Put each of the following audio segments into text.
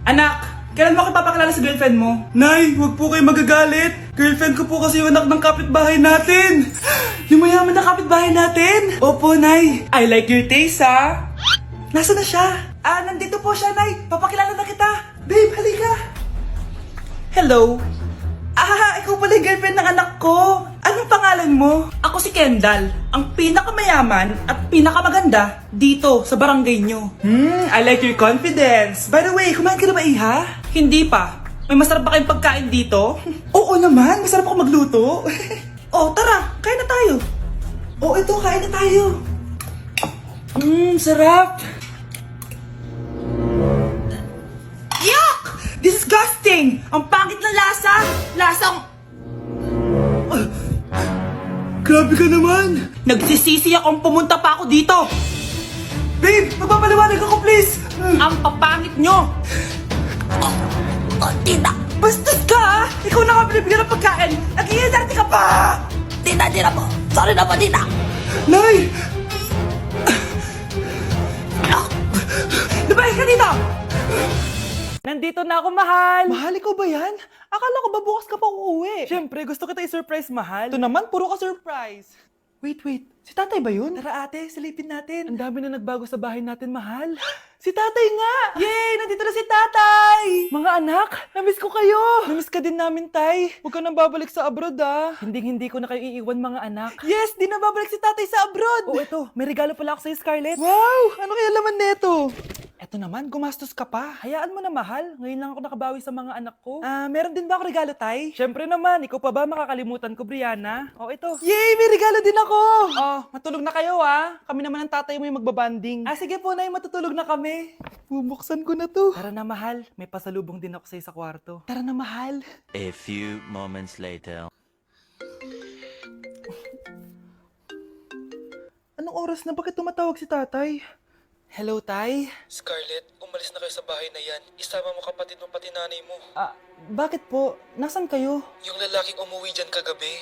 Anak, kailan mo ako papakilala sa girlfriend mo? Nay, huwag po kayo magagalit. Girlfriend ko po kasi yung anak ng kapitbahay natin. Yung mayaman na kapitbahay natin. Opo, Nay. I like your taste, ha? Nasaan na siya? Nandito po siya, Nay. Papakilala na kita. Babe, halika. Hello. Ikaw pala yung girlfriend ng anak ko. Anong pangalan mo? Ako si Kendall, ang pinakamayaman at pinakamaganda dito sa barangay nyo. I like your confidence. By the way, kumain ka na ba, Iha? Hindi pa. May masarap ba kayong pagkain dito? Oo naman, masarap ako magluto. Tara, kain na tayo. Ito, kain na tayo. Sarap. Yuck! Disgusting! Ang pangit na lasa! Lasang... Grabe ka naman! Nagsisisi akong pumunta pa ako dito! Babe, magpapaliwanag ako please! Ang papangit nyo! Tita! Bastos ka ha! Ikaw na nga pinibigyan ng pagkain! Nag-iinarte ka pa! Tita po! Sorry na po, tita! Nay! Lumayas ka dito! Nandito na ako, mahal! Mahal, ikaw ba yan? Akala ko ba bukas ka pa uuwi? Siyempre, gusto kita i-surprise, mahal. Ito naman, puro ka surprise. Wait. Si tatay ba yun? Tara ate, silipin natin. Ang dami na nagbago sa bahay natin, mahal. Si tatay nga! Yay! Nandito na si tatay! Mga anak, namiss ko kayo! Namiss ka din namin, tay. Huwag ka nang babalik sa abroad, ah. Hindi ko na kayo iiwan, mga anak. Yes! Di na babalik si tatay sa abroad! Ito. May regalo pala ako sa'yo, Scarlett. Wow! Ano kaya laman neto? Eto naman, gumastos ka pa. Hayaan mo na, mahal. Ngayon lang ako nakabawi sa mga anak ko. Meron din ba ako regalo, tay? Siyempre naman, ikaw pa ba makakalimutan ko, Brianna? Ito. Yay! May regalo din ako! Matulog na kayo, ah. Kami naman ang tatay mo yung magbabanding. Sige po, nay, matutulog na kami. Bubuksan ko na to. Tara na, mahal. May pasalubong din ako sa'yo sa kwarto. Tara na, mahal. A few moments later. Anong oras na? Bakit tumatawag si tatay? Hello, tay? Scarlett, umalis na kayo sa bahay na yan. Isama mo kapatid mo pati nanay mo. Bakit po? Nasaan kayo? Yung lalaking umuwi dyan kagabi,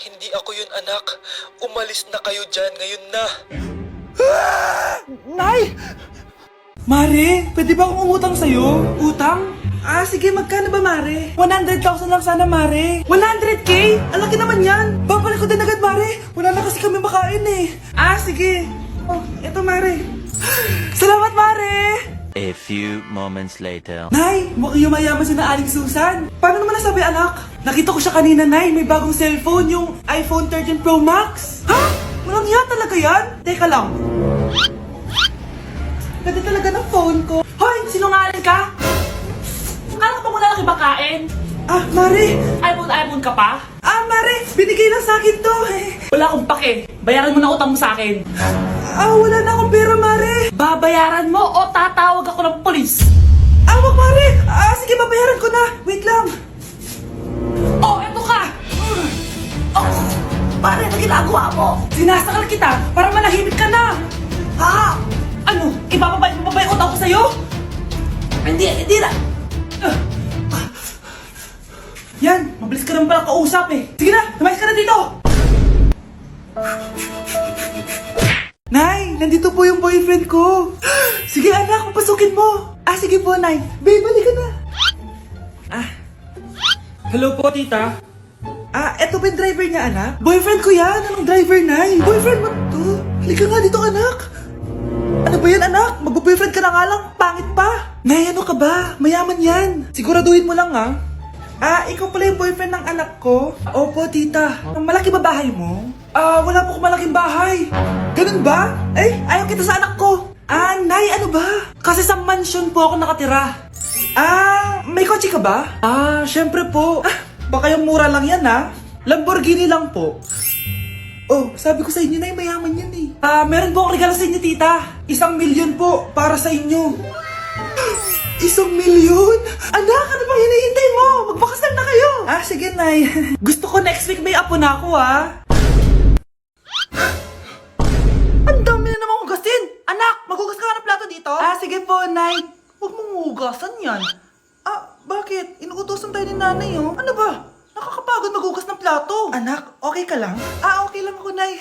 hindi ako yun, anak. Umalis na kayo dyan ngayon na. Nay! Mare, pwede ba akong umutang sa'yo? Utang? Sige, magkano ba, Mare? 100,000 lang sana, Mare. 100K? Ang laki naman yan. Babalik ko din agad, Mare. Wala na kasi kami makain eh. Sige. Eto, Mare. Salamat, Mare! A few moments later. Nay, mukhang yumayaman si na Aling Susan. Paano naman nasabi, anak? Nakita ko siya kanina, Nay. May bagong cellphone, yung iPhone 13 Pro Max. Ha? Walang hiya talaga yan? Teka lang. Ganda talaga ng phone ko. Hoy, sinungaling ka? Akala ko pa muna lang ibakain. Mare. iPhone ka pa? Mare, binigay lang sa akin to. Wala akong pake. Bayaran mo na utang mo sa akin. Wala na akong pera, Mare. Babayaran mo o tatawag ako ng polis? Wag, Mare. Sige, babayaran ko na. Wait lang. Eto ka. Mare, ano ginagawa mo? Sinasakal kita para manahimik ka na. Ano? Ibababay mo ba yung utang ko sa'yo? Hindi na. Yan, mabilis ka naman pala kausap eh. Sige na, lumayas ka na dito. Nay, nandito po yung boyfriend ko. Sige anak, papasukin mo. Sige po, Nay. Babe, balik ka na. Hello po, tita. Eto ba yung driver niya, anak? Boyfriend ko yan. Anong driver, Nay? Boyfriend mo to? Halika nga dito, anak. Ano ba yan, anak? Mag-boyfriend ka na nga lang. Pangit pa. Nay, ano ka ba? Mayaman yan. Siguraduhin mo lang, ha? Ikaw pala yung boyfriend ng anak ko? Opo, tita. Malaki ba bahay mo? Wala po akong malaking bahay. Ganun ba? Ayaw kita sa anak ko. Nay, ano ba? Kasi sa mansion po ako nakatira. May kotse ka ba? Syempre po. Baka yung mura lang yan, ha? Lamborghini lang po. Sabi ko sa inyo, Nay, mayaman yan eh. Meron po akong regalo sa inyo, tita. 1,000,000 po para sa inyo. 1,000,000? Anak, ano bang hinihintay mo? Magpakasal na kayo. Sige, Nay. Gusto ko next week may apo na ako, Ang dami na namang hugasin. Anak, maghugas ka ng plato dito? Sige po, Nay. Huwag mong hugasan yan. Bakit? Inuutosan tayo ni nanay, oh. Ano ba? Nakakapagod maghugas ng plato. Anak, okay ka lang? Ah, okay lang ako, Nay.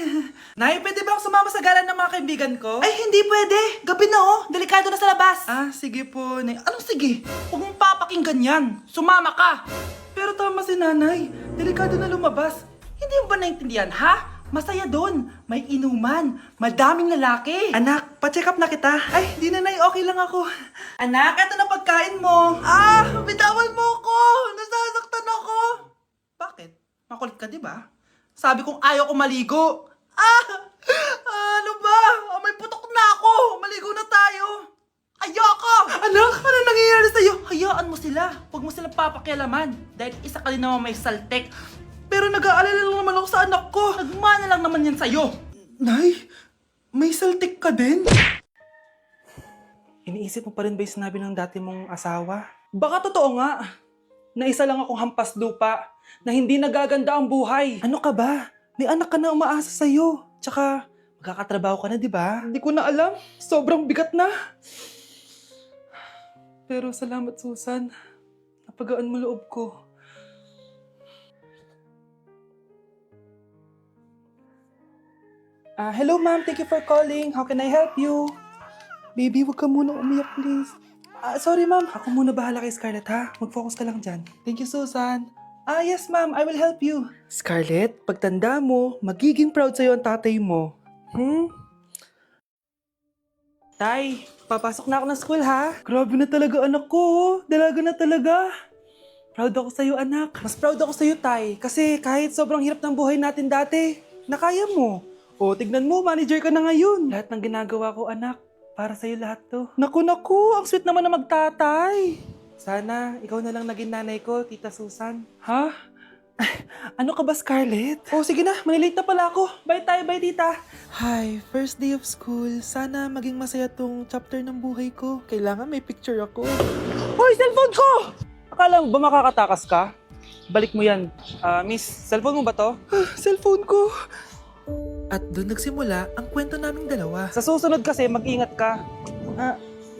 Nay, pwede ba akong sumama sa gala ng mga kaibigan ko? Ay, hindi pwede. Gabi na oh. Delikado na sa labas. Ah, sige po, Nay. Anong sige? Huwag mong papakinggan yan. Sumama ka. Pero tama si Nanay. Delikado na lumabas. Hindi mo ba naintindihan, ha? Masaya doon. May inuman. Madaming lalaki. Anak, pa-check up na kita. Ay, di na, Nay. Okay lang ako. Anak, eto na pagkain mo. Ah, bitawan mo ako. Nasasaktan ako. Bakit? Makulit ka, di ba? Sabi kong ayaw ko maligo. Ah! Ano ba? Ah, may putok na ako. Maligo na tayo. Ayoko! Anak, ano nangyayari sa'yo? Hayaan mo sila. Huwag mo silang papakialaman. Dahil isa ka din naman may saltek. Pero nag-aalala lang naman ako sa anak ko. Nagmana lang naman yan sa'yo. Nay, may saltik ka din? Iniisip mo pa rin ba yung sinabi ng dati mong asawa? Baka totoo nga. Na isa lang akong hampas lupa. Na hindi nagaganda ang buhay. Ano ka ba? May anak ka na umaasa sa'yo. Tsaka, magkakatrabaho ka na, di ba? Hindi ko na alam. Sobrang bigat na. Pero salamat, Susan. Napagaan mo loob ko. Hello, ma'am. Thank you for calling. How can I help you? Baby, wag ka muna umiyak, please. Sorry, ma'am. Ako muna bahala kay Scarlett, ha? Mag-focus ka lang dyan. Thank you, Susan. Yes, ma'am. I will help you. Scarlett, pagtanda mo, magiging proud sa'yo ang tatay mo. Tay, papasok na ako ng school, ha? Grabe na talaga anak ko, oh. Dalaga na talaga. Proud ako sa'yo, anak. Mas proud ako sa'yo, Tay. Kasi kahit sobrang hirap ng buhay natin dati, nakaya mo. O, tignan mo, manager ka na ngayon. Lahat ng ginagawa ko, anak, para sa'yo lahat to. Naku, ang sweet naman na magtatay. Sana, ikaw na lang naging nanay ko, Tita Susan. Ha? Ano ka ba, Scarlett? Oh, sige na, malilate na pala ako. Bye tayo, bye, Tita. Hi, first day of school. Sana maging masaya tong chapter ng buhay ko. Kailangan may picture ako. Hoy, cellphone ko! Akala mo ba makakatakas ka? Balik mo yan. Miss, cellphone mo ba to? Cellphone ko. At doon nagsimula ang kwento naming dalawa. Sa susunod kasi, mag-ingat ka.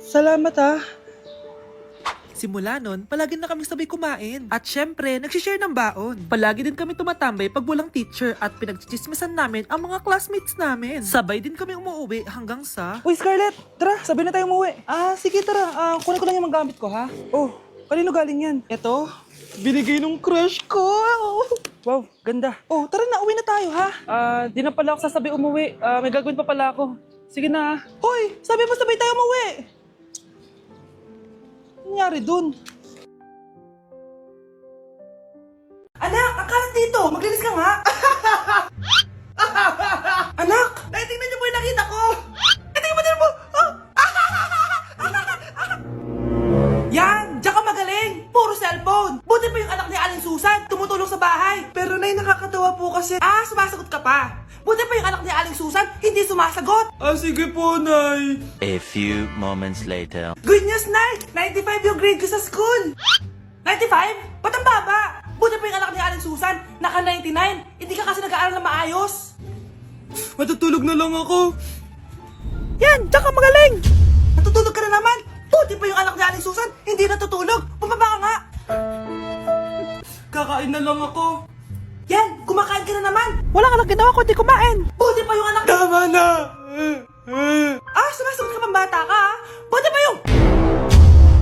Salamat ha. Simula nun, palagi na kami sabay kumain. At syempre, nagsishare ng baon. Palagi din kami tumatambay pag walang teacher at pinagchichismisan namin ang mga classmates namin. Sabay din kami umuwi hanggang sa... Uy, Scarlett! Tara, sabay na tayo umuwi. Sige tara. Kunin ko lang yung mga gamit ko, ha? Oh, kanino galing yan? Eto, binigay nung crush ko. Wow, ganda. Oh, tara na, uwi na tayo, ha? Di na pala ako sasabi umuwi. May gagawin pa pala ako. Sige na. Hoy, sabi mo sabay tayo umuwi. Ano nangyari dun? Anak, akalat dito. Maglinis ka nga. Anak, tingnan niyo po yung nakita ko. Tingnan mo. Yan, diyan ka magaling. Puro cellphone. Buti pa yung anak ni Aling Susan, tumutulong sa bahay. Pero nay, nakakatawa po kasi... sumasagot ka pa. Buti pa yung anak ni Aling Susan, hindi sumasagot. Sige po, Nay. A few moments later. Good news, Nay! 95 yung grade ko sa school. 95? Ba't ang baba? Buti pa yung anak ni Aling Susan, naka 99. Hindi ka kasi nag-aaral na maayos. Matutulog na lang ako. Yan, diyan ka magaling. Natutulog ka na naman. Buti pa yung anak ni Aling Susan, hindi natutulog. Bumaba ka nga. Kakain na lang ako. Yan, kumakain ka na naman. Wala ka lang ginawa kundi kumain. Buti pa yung anak... Tama na. Sumasagot ka pang bata ka, ha? Buti pa yung...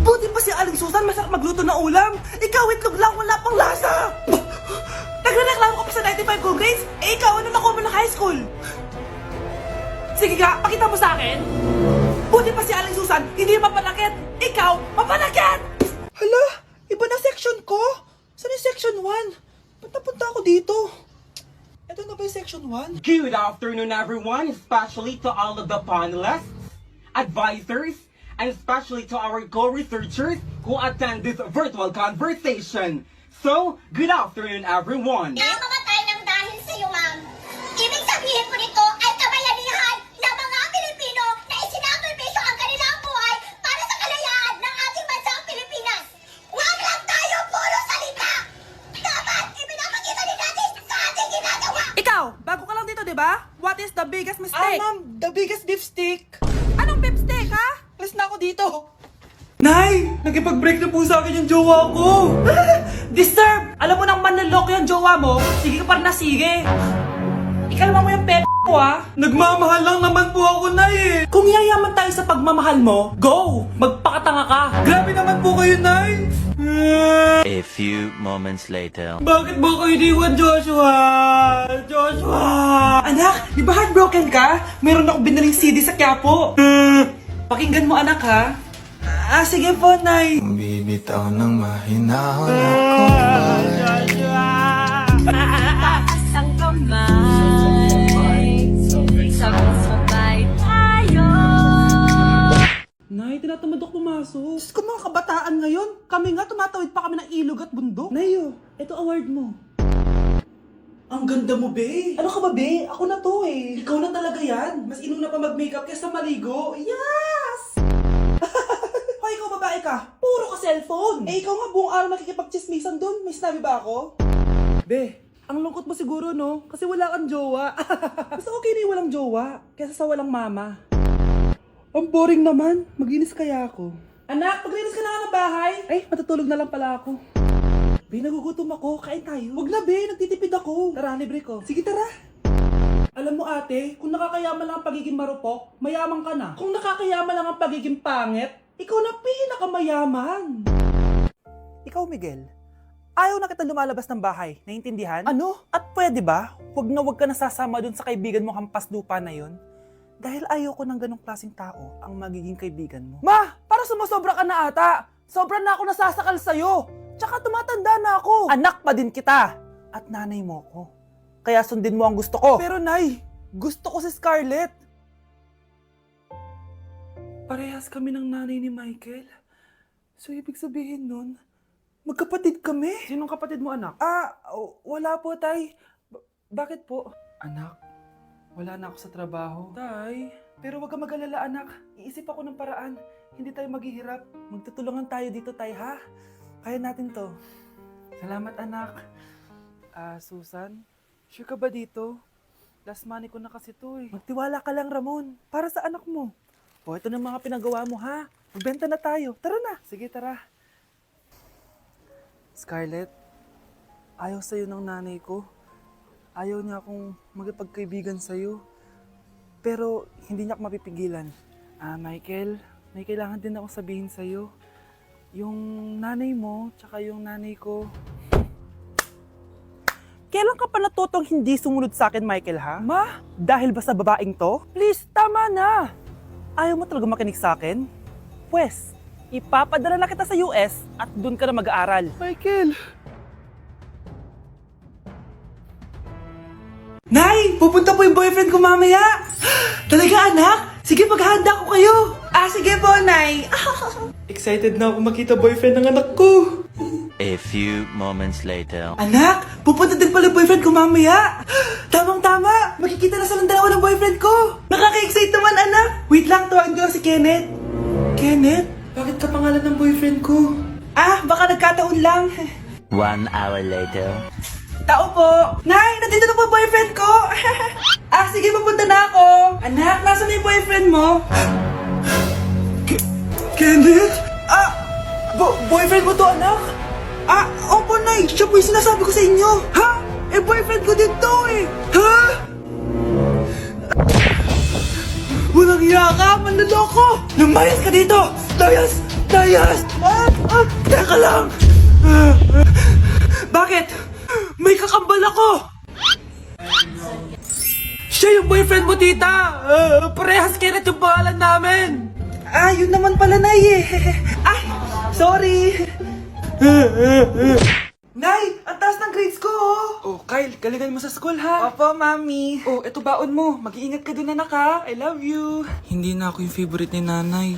Buti pa si Aling Susan, masarap magluto ng ulam. Ikaw, itlog lang, wala pang lasa. Nagre-reklamo ka pa sa 95 good grades? Ikaw, ano nakuha mo ng high school? Sige nga, pakita mo sa akin. Buti pa si Aling Susan, hindi mapanakit. Ikaw, mapanakit! Hala, iba na section ko. Saan yung section 1? Ba't napunta ako dito? Ito na ba yung section 1? Good afternoon, everyone, especially to all of the panelists, advisors, and especially to our co-researchers who attend this virtual conversation. So, good afternoon, everyone. Namamatay ng dahil sa iyo, ma'am. Ibig sabihin po nito ay kabayanihan ng mga Pilipino na isinakripisyo ang kanilang buhay para sa kalayaan ng ating bansang Pilipinas. Huwag lang tayo puro salita! Dapat ipinapakita din natin sa ating ginagawa! Ikaw, bago ka lang dito, di ba? What is the biggest mistake? Ma'am, the biggest beef stick. Anong beef stick, ha? Alis na ako dito. Nay! Nakipag-break na po sa akin yung jowa ko! Disturb! Alam mo nang manloloko yung jowa mo, sige ka pa rin na sige! Ikalma mo yung ko ah! Nagmamahal lang naman po ako, Nay eh! Kung yayaman tayo sa pagmamahal mo, go! Magpakatanga ka! Grabe naman po kayo, Nay! A few moments later. Bakit ba kayo iniwan, Joshua? Joshua! Anak, di ba heartbroken ka? Meron ako binaling CD sa Quiapo. Pakinggan mo, anak, ha? Sige po, Nay. Bibitaw ng mahinahon ako. Taas ang kamay, sabay-sabay tayo. Nay, tinatamad ako pumasok. Diyos ko, mga kabataan ngayon. Kami nga, tumatawid pa kami ng ilog at bundok. Nayo, ito award mo. Ang ganda mo, be. Ano ka ba, be? Ako na to eh. Ikaw na talaga yan. Mas inuna pa mag-makeup kaysa maligo. Yes! Hoy, ikaw babae ka. Puro ka cellphone. Eh, ikaw nga buong araw nakikipag-chismisan doon. May sinabi ba ako? Be, ang lungkot mo siguro, no? Kasi wala kang jowa. Mas okay na yung walang jowa kaysa sa walang mama. Ang boring naman. Mag-inis kaya ako. Anak, paglinis ka na nga ng bahay. Ay, matutulog na lang pala ako. Be, nagugutom ako. Kain tayo. Wag na, be. Nagtitipid ako. Tara, libre ko. Sige, tara. Alam mo, ate, kung nakakayaman lang ang pagiging marupok, mayaman ka na. Kung nakakayaman lang ang pagiging pangit, ikaw na pinakamayaman. Ikaw, Miguel, ayaw na kita lumalabas ng bahay. Naiintindihan? Ano? At pwede ba? Huwag ka nasasama dun sa kaibigan mo hampas lupa na yon. Dahil ayaw ko ng ganong klaseng tao ang magiging kaibigan mo. Ma! Para sumasobra ka na ata! Sobra na ako nasasakal sa'yo! Tsaka tumatanda na ako! Anak pa din kita! At nanay mo ko. Kaya sundin mo ang gusto ko. Pero Nay, gusto ko si Scarlett. Parehas kami ng nanay ni Michael. So ibig sabihin nun, magkapatid kami? Sinong kapatid mo, anak? Wala po, Tay. Bakit po? Anak, wala na ako sa trabaho. Tay, pero wag ka mag-alala, anak. Iisip ako ng paraan. Hindi tayo maghihirap. Magtutulungan tayo dito, Tay, ha? Kaya natin to. Salamat, anak. Susan, sure ka ba dito? Last money ko na kasi to eh. Magtiwala ka lang, Ramon. Para sa anak mo. O, ito na mga pinagawa mo, ha? Magbenta na tayo. Tara na. Sige, tara. Scarlett, ayaw sa'yo ng nanay ko. Ayaw niya akong magipagkaibigan sa'yo. Pero hindi niya ako mapipigilan. Michael, may kailangan din ako sabihin sa'yo. Yung nanay mo, tsaka yung nanay ko. Kailan ka pa natutong hindi sumunod sa akin, Michael, ha? Ma, dahil ba sa babaeng to? Please, tama na! Ayaw mo talaga makinig sa akin? Pwes, ipapadala na kita sa US at doon ka na mag-aaral. Michael! Nay! Pupunta po yung boyfriend ko mamaya! Talaga, anak? Sige, maghahanda ko kayo! Sige po, Nay! Excited na ako makita boyfriend ng anak ko! A few moments later. Anak! Pupunta din pala boyfriend ko mamaya! Tamang-tama! Makikita na silang dalawa ng boyfriend ko! Nakaka-excite naman, anak! Wait lang, tawagin ko lang si Kenneth. Kenneth? Bakit ka pangalan ng boyfriend ko? Baka nagkataon lang. 1 hour later. Tao po! Nay! Nandito na po boyfriend ko! Sige, papunta na ako! Anak, nasa na yung boyfriend mo? Kenneth? Boyfriend mo to, anak? Opo, Nay! Siya po yung sinasabi ko sa inyo! Ha? Boyfriend ko din to eh! Ha? Walang hiya ka! Manloloko! Lumayas ka dito! Layas! Layas! Teka lang! Bakit? May kakambal ako! Siya yung boyfriend mo, tita! Parehas Kenneth yung pangalan namin! Yun naman pala, Nay eh! Ay! Sorry! Nay! Ang taas ng grades ko, oh! Kyle, galingan mo sa school, ha? Opo, Mami. Eto baon mo. Mag-iingat ka dun, anak, ha? I love you. Hindi na ako yung favorite ni Nanay.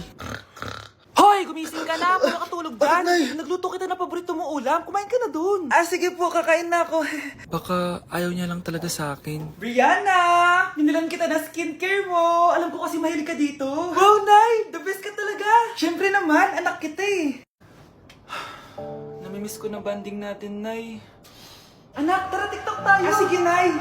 Hoy! Gumising ka na! Wala katulog dyan! Nagluto kita na paborito mo ulam. Kumain ka na dun. Sige po, kakain na ako. Baka ayaw niya lang talaga sa akin. Brianna! Ninilan kita na skincare mo. Alam ko kasi mahilig ka dito. Wow, Nay! The best ka talaga! Siyempre naman, anak kita eh. Namimiss ko na banding natin, Nay. Anak, tara TikTok tayo! Sige, Nay!